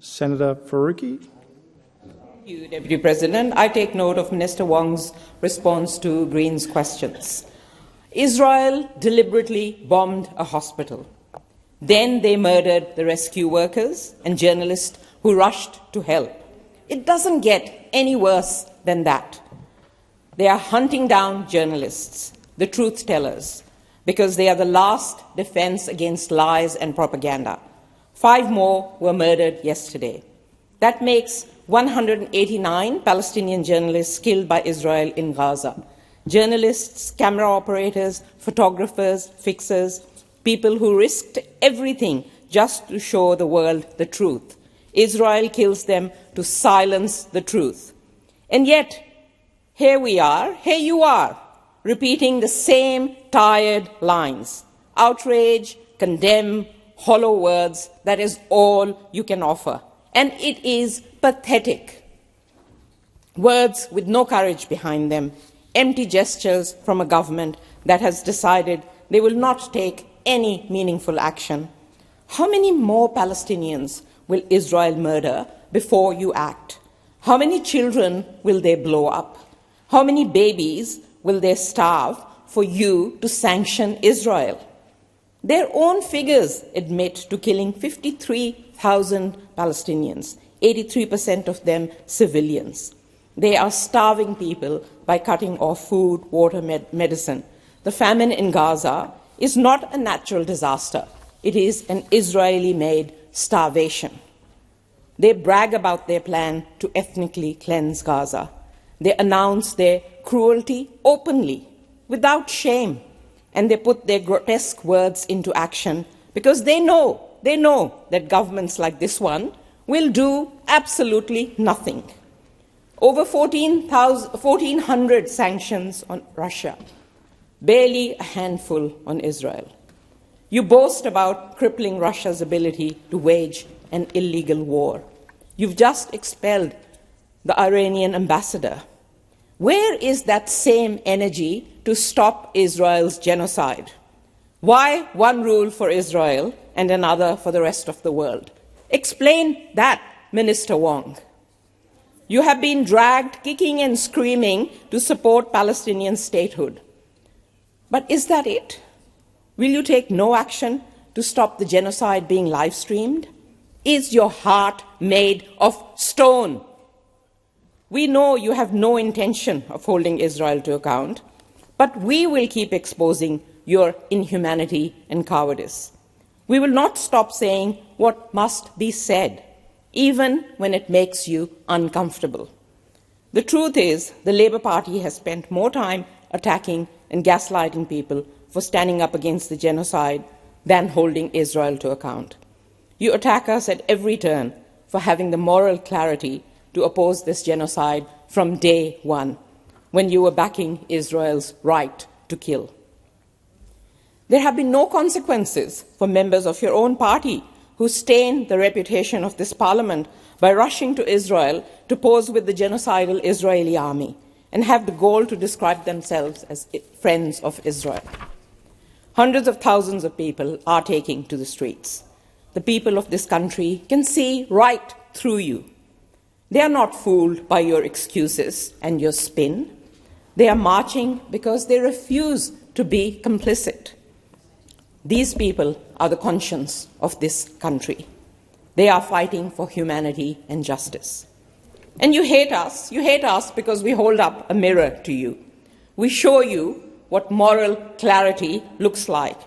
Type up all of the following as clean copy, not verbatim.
Senator Faruqi. Thank you, Deputy President. I take note of Minister Wong's response to Green's questions. Israel deliberately bombed a hospital. Then they murdered the rescue workers and journalists who rushed to help. It doesn't get any worse than that. They are hunting down journalists, the truth tellers, because they are the last defense against lies and propaganda. 5 more were murdered yesterday. That makes 189 Palestinian journalists killed by Israel in Gaza. Journalists, camera operators, photographers, fixers, people who risked everything just to show the world the truth. Israel kills them to silence the truth. And yet, here you are, repeating the same tired lines. Outrage, condemn, hollow words, that is all you can offer. And it is pathetic. Words with no courage behind them, empty gestures from a government that has decided they will not take any meaningful action. How many more Palestinians will Israel murder before you act? How many children will they blow up? How many babies will they starve for you to sanction Israel? Their own figures admit to killing 53,000 Palestinians, 83% of them civilians. They are starving people by cutting off food, water, medicine. The famine in Gaza is not a natural disaster. It is an Israeli-made starvation. They brag about their plan to ethnically cleanse Gaza. They announce their cruelty openly, without shame, and they put their grotesque words into action because they know that governments like this one will do absolutely nothing. Over 1,400 sanctions on Russia, barely a handful on Israel. You boast about crippling Russia's ability to wage an illegal war. You've just expelled the Iranian ambassador. Where is that same energy to stop Israel's genocide? Why one rule for Israel and another for the rest of the world? Explain that, Minister Wong. You have been dragged kicking and screaming to support Palestinian statehood. But is that it? Will you take no action to stop the genocide being live-streamed? Is your heart made of stone? We know you have no intention of holding Israel to account, but we will keep exposing your inhumanity and cowardice. We will not stop saying what must be said, even when it makes you uncomfortable. The truth is, the Labour Party has spent more time attacking and gaslighting people for standing up against the genocide than holding Israel to account. You attack us at every turn for having the moral clarity to oppose this genocide from day one, when you were backing Israel's right to kill. There have been no consequences for members of your own party who stain the reputation of this parliament by rushing to Israel to pose with the genocidal Israeli army and have the goal to describe themselves as friends of Israel. Hundreds of thousands of people are taking to the streets. The people of this country can see right through you. They are not fooled by your excuses and your spin. They are marching because they refuse to be complicit. These people are the conscience of this country. They are fighting for humanity and justice. And you hate us because we hold up a mirror to you. We show you what moral clarity looks like.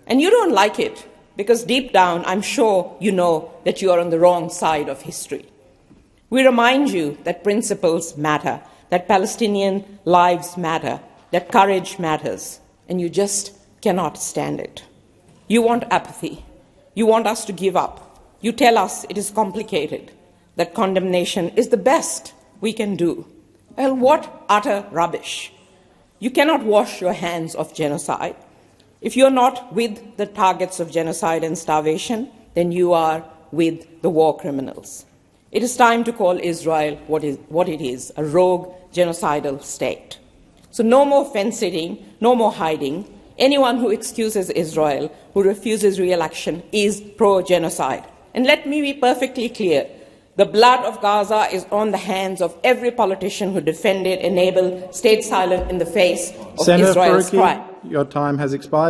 And you don't like it because deep down, I'm sure you know that you are on the wrong side of history. We remind you that principles matter, that Palestinian lives matter, that courage matters, and you just cannot stand it. You want apathy. You want us to give up. You tell us it is complicated, that condemnation is the best we can do. Well, what utter rubbish. You cannot wash your hands of genocide. If you're not with the targets of genocide and starvation, then you are with the war criminals. It is time to call Israel what it is, a rogue genocidal state. So no more fence-sitting, no more hiding. Anyone who excuses Israel, who refuses real action, is pro-genocide. And let me be perfectly clear. The blood of Gaza is on the hands of every politician who defended, enabled, stayed silent in the face of Senator Israel's Faruqi, crime. your time has expired.